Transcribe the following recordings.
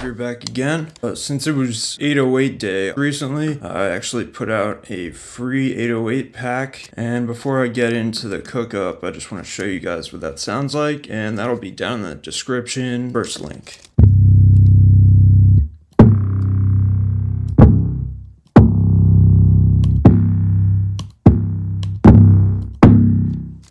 You're back again. Since it was 808 day recently, I actually put out a free 808 pack. And before I get into the cookup, I just want to show you guys what that sounds like, and that'll be down in the description. First link.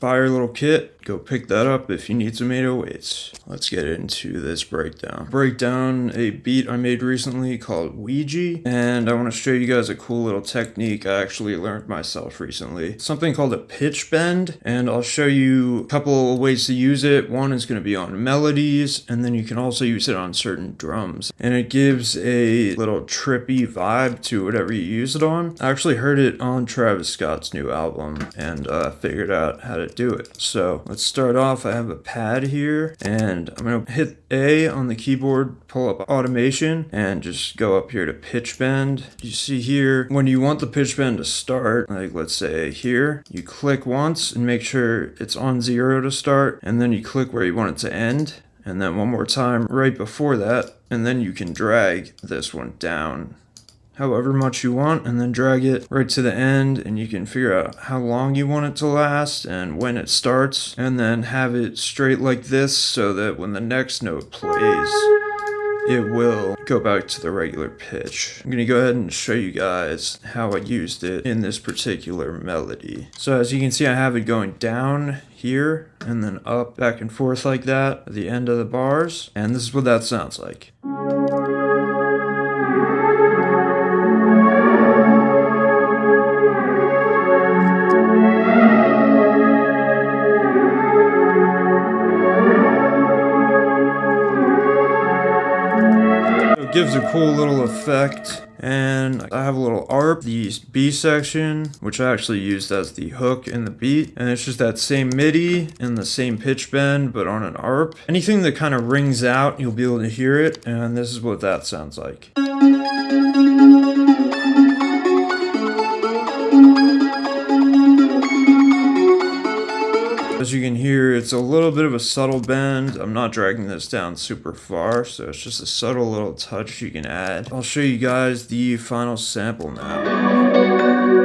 Buy your little kit, go pick that up if you need some 808s. Let's get into this breakdown. Break down a beat I made recently called Ouija, and I want to show you guys a cool little technique I actually learned myself recently. Something called a pitch bend, and I'll show you a couple of ways to use it. One is going to be on melodies, and then you can also use it on certain drums. And it gives a little trippy vibe to whatever you use it on. I actually heard it on Travis Scott's new album, and figured out how to do it. So let's start off. I have a pad here, and I'm going to hit A on the keyboard, pull up automation, and just go up here to pitch bend. You see here, when you want the pitch bend to start, like let's say here, you click once and make sure it's on 0 to start, and then you click where you want it to end, and then one more time right before that, and then you can drag this one down however much you want, and then drag it right to the end, and you can figure out how long you want it to last and when it starts, and then have it straight like this so that when the next note plays, it will go back to the regular pitch. I'm going to go ahead and show you guys how I used it in this particular melody. So as you can see, I have it going down here and then up, back and forth like that at the end of the bars, and this is what that sounds like. It gives a cool little effect, and I have a little ARP, the B section, which I actually used as the hook in the beat, and it's just that same MIDI and the same pitch bend but on an ARP. Anything that kind of rings out, you'll be able to hear it, and this is what that sounds like. As you can hear, it's a little bit of a subtle bend. I'm not dragging this down super far, so it's just a subtle little touch you can add. I'll show you guys the final sample now.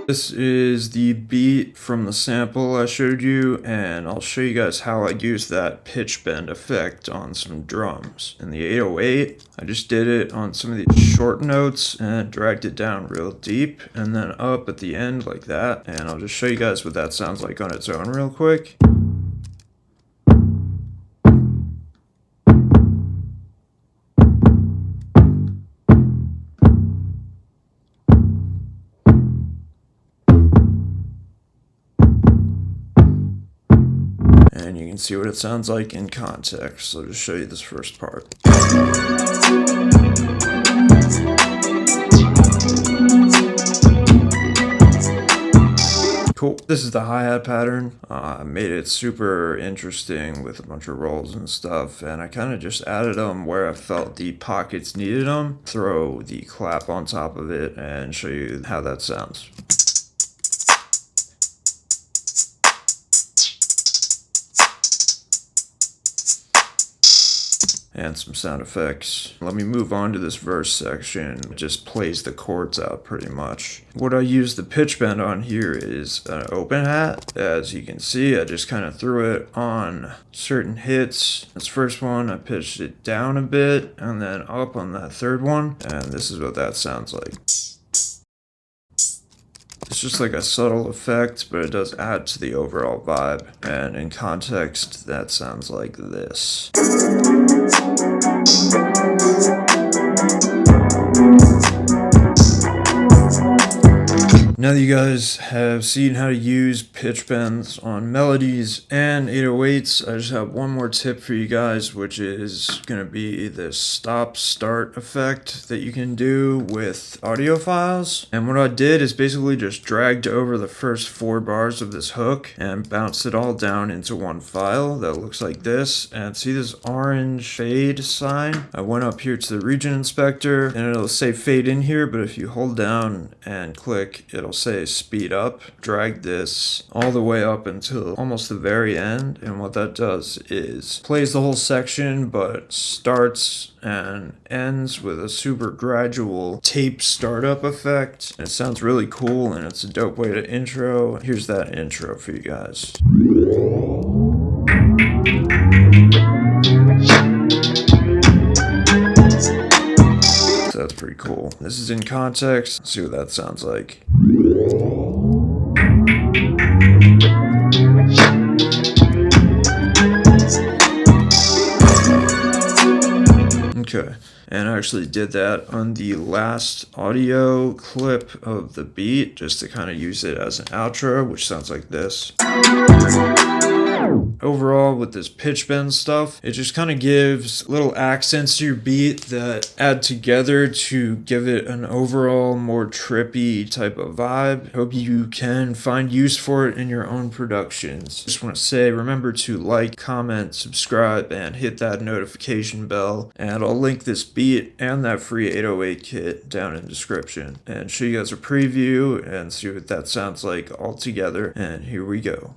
This is the beat from the sample I showed you, and I'll show you guys how I use that pitch bend effect on some drums. In the 808, I just did it on some of these short notes and dragged it down real deep and then up at the end like that. And I'll just show you guys what that sounds like on its own real quick. And you can see what it sounds like in context. So I'll just show you this first part. Cool. This is the hi-hat pattern. I made it super interesting with a bunch of rolls and stuff, and I kind of just added them where I felt the pockets needed them. Throw the clap on top of it and show you how that sounds. And some sound effects. Let me move on to this verse section. It just plays the chords out pretty much. What I use the pitch bend on here is an open hat. As you can see, I just kind of threw it on certain hits. This first one, I pitched it down a bit and then up on that third one. And this is what that sounds like. It's just like a subtle effect, but it does add to the overall vibe. And in context, that sounds like this. Now now that you guys have seen how to use pitch bends on melodies and 808s, I just have one more tip for you guys, which is going to be this stop-start effect that you can do with audio files. And what I did is basically just dragged over the first 4 bars of this hook and bounced it all down into one file that looks like this. And see this orange fade sign? I went up here to the region inspector and it'll say fade in here, but if you hold down and click, it'll say speed up. Drag this all the way up until almost the very end, and what that does is plays the whole section but starts and ends with a super gradual tape startup effect. And it sounds really cool and it's a dope way to intro. Here's that intro for you guys. So that's pretty cool. This is in context. Let's see what that sounds like. Okay, and I actually did that on the last audio clip of the beat just to kind of use it as an outro, which sounds like this. Overall, with this pitch bend stuff, it just kind of gives little accents to your beat that add together to give it an overall more trippy type of vibe. Hope you can find use for it in your own productions. Just want to say, remember to like, comment, subscribe, and hit that notification bell. And I'll link this beat and that free 808 kit down in the description and show you guys a preview and see what that sounds like all together. And here we go.